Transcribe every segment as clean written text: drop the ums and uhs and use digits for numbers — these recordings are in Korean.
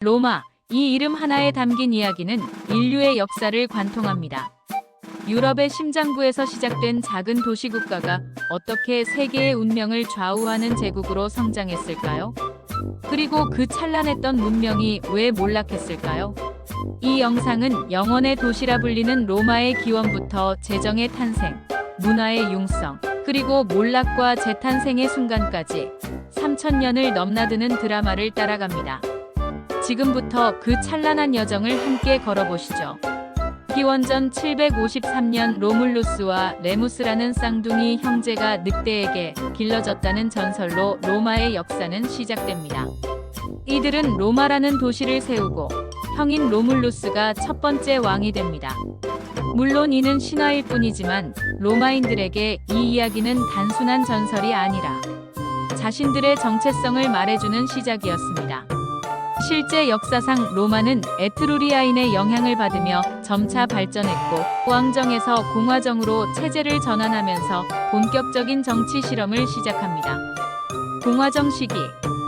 로마, 이 이름 하나에 담긴 이야기는 인류의 역사를 관통합니다. 유럽의 심장부에서 시작된 작은 도시국가가 어떻게 세계의 운명을 좌우하는 제국으로 성장했을까요? 그리고 그 찬란했던 문명이 왜 몰락했을까요? 이 영상은 영원의 도시라 불리는 로마의 기원부터 제정의 탄생, 문화의 융성, 그리고 몰락과 재탄생의 순간까지 3000년을 넘나드는 드라마를 따라갑니다. 지금부터 그 찬란한 여정을 함께 걸어보시죠. 기원전 753년 로물루스와 레무스라는 쌍둥이 형제가 늑대에게 길러졌다는 전설로 로마의 역사는 시작됩니다. 이들은 로마라는 도시를 세우고 형인 로물루스가 첫 번째 왕이 됩니다. 물론 이는 신화일 뿐이지만 로마인들에게 이 이야기는 단순한 전설이 아니라 자신들의 정체성을 말해주는 시작이었습니다. 실제 역사상 로마는 에트루리아인의 영향을 받으며 점차 발전했고 왕정에서 공화정으로 체제를 전환하면서 본격적인 정치 실험을 시작합니다. 공화정 시기,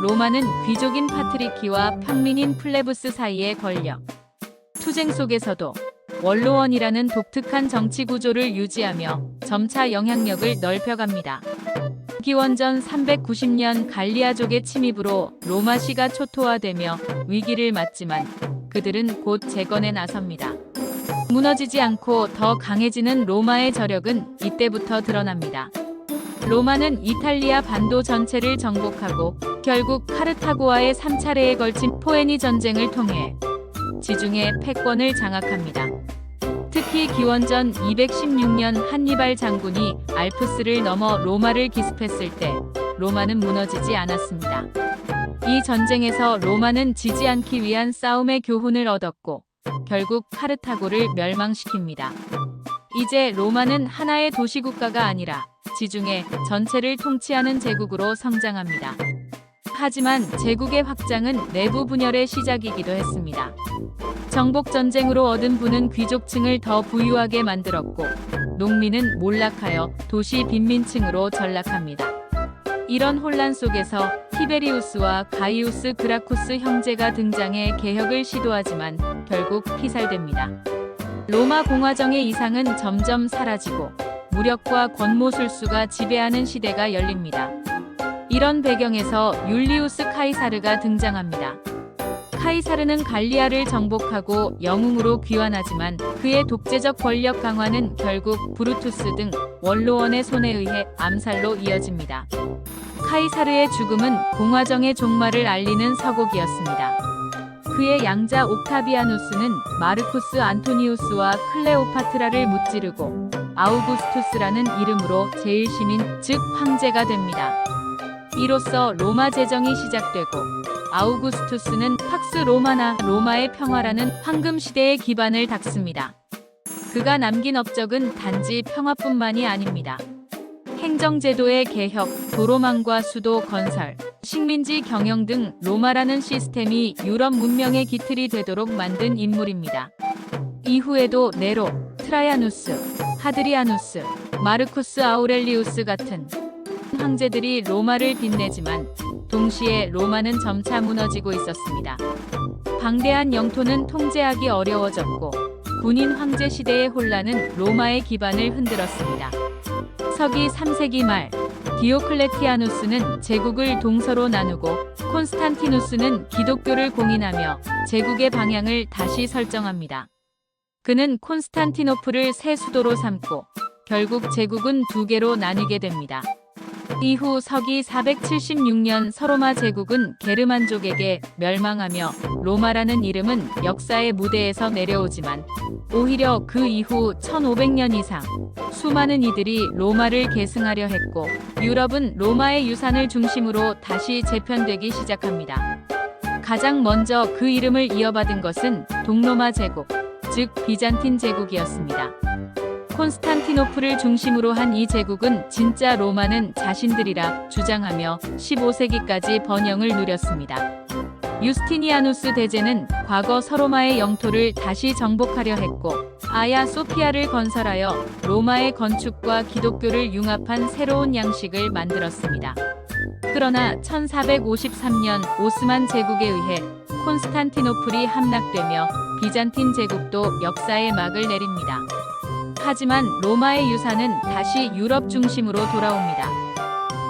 로마는 귀족인 파트리키와 평민인 플레부스 사이의 권력 투쟁 속에서도 원로원이라는 독특한 정치 구조를 유지하며 점차 영향력을 넓혀갑니다. 기원전 390년 갈리아족의 침입으로 로마시가 초토화되며 위기를 맞지만 그들은 곧 재건에 나섭니다. 무너지지 않고 더 강해지는 로마의 저력은 이때부터 드러납니다. 로마는 이탈리아 반도 전체를 정복하고 결국 카르타고와의 3차례에 걸친 포에니 전쟁을 통해 지중해 패권을 장악합니다. 특히 기원전 216년 한니발 장군이 알프스를 넘어 로마를 기습했을 때 로마는 무너지지 않았습니다. 이 전쟁에서 로마는 지지 않기 위한 싸움의 교훈을 얻었고 결국 카르타고를 멸망시킵니다. 이제 로마는 하나의 도시국가가 아니라 지중해 전체를 통치하는 제국으로 성장합니다. 하지만 제국의 확장은 내부 분열의 시작이기도 했습니다. 정복전쟁으로 얻은 부는 귀족층을 더 부유하게 만들었고 농민은 몰락하여 도시 빈민층으로 전락합니다. 이런 혼란 속에서 티베리우스와 가이우스 그라쿠스 형제가 등장해 개혁을 시도하지만 결국 피살됩니다. 로마 공화정의 이상은 점점 사라지고 무력과 권모술수가 지배하는 시대가 열립니다. 이런 배경에서 율리우스 카이사르가 등장합니다. 카이사르는 갈리아를 정복하고 영웅으로 귀환하지만 그의 독재적 권력 강화는 결국 브루투스 등 원로원의 손에 의해 암살로 이어집니다. 카이사르의 죽음은 공화정의 종말을 알리는 서곡이었습니다. 그의 양자 옥타비아누스는 마르쿠스 안토니우스와 클레오파트라를 무찌르고 아우구스투스라는 이름으로 제1시민, 즉 황제가 됩니다. 이로써 로마 제정이 시작되고 아우구스투스는 팍스 로마나 로마의 평화라는 황금 시대의 기반을 닦습니다. 그가 남긴 업적은 단지 평화뿐만이 아닙니다. 행정제도의 개혁, 도로망과 수도 건설, 식민지 경영 등 로마라는 시스템이 유럽 문명의 기틀이 되도록 만든 인물입니다. 이후에도 네로, 트라야누스, 하드리아누스, 마르쿠스 아우렐리우스 같은 황제들이 로마를 빛내지만 동시에 로마는 점차 무너지고 있었습니다. 방대한 영토는 통제하기 어려워졌고 군인 황제 시대의 혼란은 로마의 기반을 흔들었습니다. 서기 3세기 말 디오클레티아누스는 제국을 동서로 나누고 콘스탄티누스는 기독교를 공인하며 제국의 방향을 다시 설정합니다. 그는 콘스탄티노플을 새 수도로 삼고 결국 제국은 두 개로 나뉘게 됩니다. 이후 서기 476년 서로마 제국은 게르만족에게 멸망하며 로마라는 이름은 역사의 무대에서 내려오지만 오히려 그 이후 1500년 이상 수많은 이들이 로마를 계승하려 했고 유럽은 로마의 유산을 중심으로 다시 재편되기 시작합니다. 가장 먼저 그 이름을 이어받은 것은 동로마 제국, 즉 비잔틴 제국이었습니다. 콘스탄티노플을 중심으로 한 이 제국은 진짜 로마는 자신들이라 주장하며 15세기까지 번영을 누렸습니다. 유스티니아누스 대제는 과거 서로마의 영토를 다시 정복하려 했고 아야 소피아를 건설하여 로마의 건축과 기독교를 융합한 새로운 양식을 만들었습니다. 그러나 1453년 오스만 제국에 의해 콘스탄티노플이 함락되며 비잔틴 제국도 역사의 막을 내립니다. 하지만 로마의 유산은 다시 유럽 중심으로 돌아옵니다.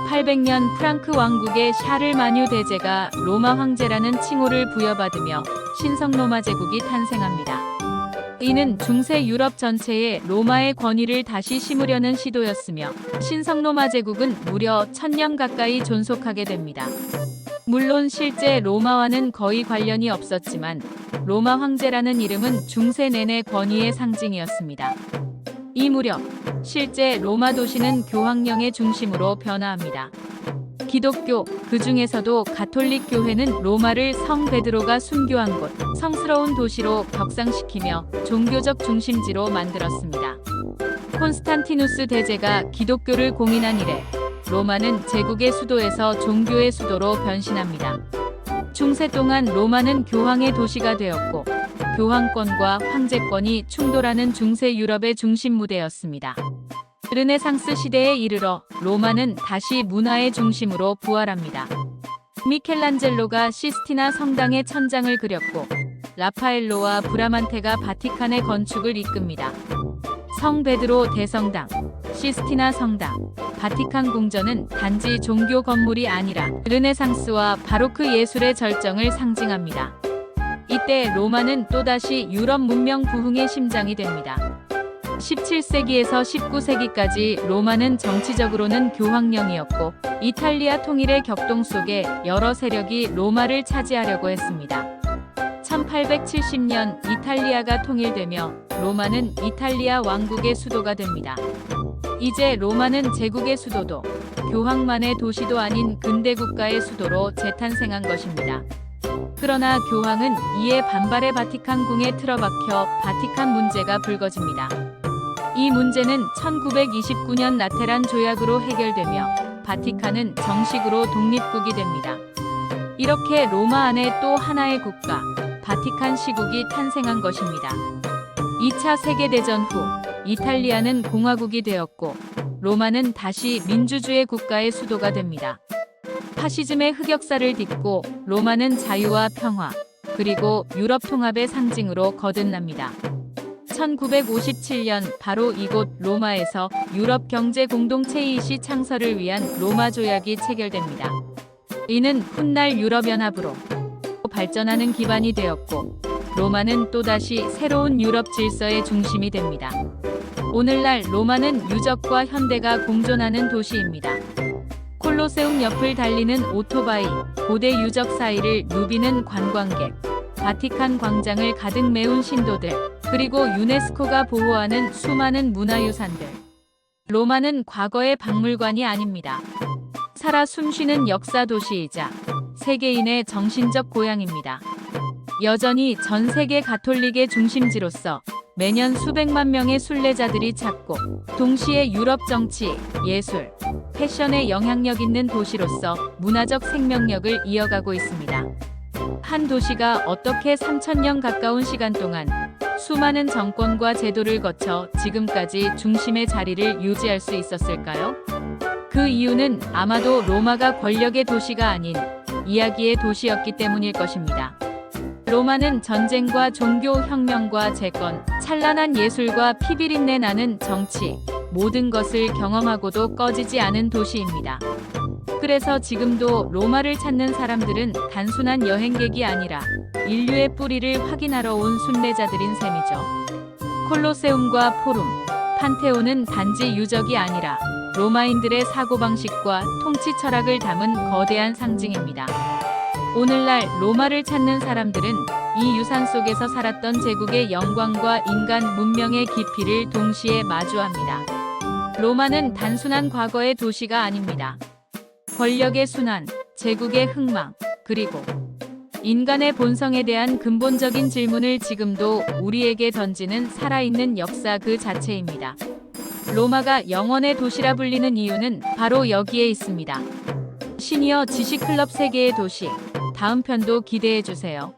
800년 프랑크 왕국의 샤를마뉴 대제가 로마 황제라는 칭호를 부여받으며 신성 로마 제국이 탄생합니다. 이는 중세 유럽 전체에 로마의 권위를 다시 심으려는 시도였으며 신성 로마 제국은 무려 1000년 가까이 존속하게 됩니다. 물론 실제 로마와는 거의 관련이 없었지만 로마 황제라는 이름은 중세 내내 권위의 상징이었습니다. 이 무렵 실제 로마 도시는 교황령의 중심으로 변화합니다. 기독교, 그 중에서도 가톨릭 교회는 로마를 성 베드로가 순교한 곳, 성스러운 도시로 격상시키며 종교적 중심지로 만들었습니다. 콘스탄티누스 대제가 기독교를 공인한 이래 로마는 제국의 수도에서 종교의 수도로 변신합니다. 중세 동안 로마는 교황의 도시가 되었고 교황권과 황제권이 충돌하는 중세 유럽의 중심 무대였습니다. 르네상스 시대에 이르러 로마는 다시 문화의 중심으로 부활합니다. 미켈란젤로가 시스티나 성당의 천장을 그렸고 라파엘로와 브라만테가 바티칸의 건축을 이끕니다. 성 베드로 대성당, 시스티나 성당, 바티칸 궁전은 단지 종교 건물이 아니라 르네상스와 바로크 예술의 절정을 상징합니다. 이때 로마는 또다시 유럽 문명 부흥의 심장이 됩니다. 17세기에서 19세기까지 로마는 정치적으로는 교황령이었고 이탈리아 통일의 격동 속에 여러 세력이 로마를 차지하려고 했습니다. 1870년 이탈리아가 통일되며 로마는 이탈리아 왕국의 수도가 됩니다. 이제 로마는 제국의 수도도 교황만의 도시도 아닌 근대 국가의 수도로 재탄생한 것입니다. 그러나 교황은 이에 반발의 바티칸 궁에 틀어박혀 바티칸 문제가 불거집니다. 이 문제는 1929년 라테란 조약으로 해결되며 바티칸은 정식으로 독립국이 됩니다. 이렇게 로마 안에 또 하나의 국가, 바티칸 시국이 탄생한 것입니다. 2차 세계대전 후 이탈리아는 공화국이 되었고 로마는 다시 민주주의 국가의 수도가 됩니다. 파시즘의 흑역사를 딛고 로마는 자유와 평화, 그리고 유럽 통합의 상징으로 거듭납니다. 1957년 바로 이곳 로마에서 유럽 경제 공동체 이시 창설을 위한 로마 조약이 체결됩니다. 이는 훗날 유럽연합으로 발전하는 기반이 되었고 로마는 또다시 새로운 유럽 질서의 중심이 됩니다. 오늘날 로마는 유적과 현대가 공존하는 도시입니다. 콜로세움 옆을 달리는 오토바이, 고대 유적 사이를 누비는 관광객, 바티칸 광장을 가득 메운 신도들, 그리고 유네스코가 보호하는 수많은 문화유산들. 로마는 과거의 박물관이 아닙니다. 살아 숨쉬는 역사 도시이자 세계인의 정신적 고향입니다. 여전히 전 세계 가톨릭의 중심지로서 매년 수백만 명의 순례자들이 찾고 동시에 유럽 정치, 예술, 패션에 영향력 있는 도시로서 문화적 생명력을 이어가고 있습니다. 한 도시가 어떻게 3000년 가까운 시간 동안 수많은 정권과 제도를 거쳐 지금까지 중심의 자리를 유지할 수 있었을까요? 그 이유는 아마도 로마가 권력의 도시가 아닌 이야기의 도시였기 때문일 것입니다. 로마는 전쟁과 종교 혁명과 재건, 찬란한 예술과 피비린내 나는 정치, 모든 것을 경험하고도 꺼지지 않은 도시입니다. 그래서 지금도 로마를 찾는 사람들은 단순한 여행객이 아니라 인류의 뿌리를 확인하러 온 순례자들인 셈이죠. 콜로세움과 포룸, 판테온은 단지 유적이 아니라 로마인들의 사고방식과 통치 철학을 담은 거대한 상징입니다. 오늘날 로마를 찾는 사람들은 이 유산 속에서 살았던 제국의 영광과 인간 문명의 깊이를 동시에 마주합니다. 로마는 단순한 과거의 도시가 아닙니다. 권력의 순환, 제국의 흥망, 그리고 인간의 본성에 대한 근본적인 질문을 지금도 우리에게 던지는 살아있는 역사 그 자체입니다. 로마가 영원의 도시라 불리는 이유는 바로 여기에 있습니다. 시니어 지식클럽 세계의 도시, 다음 편도 기대해주세요.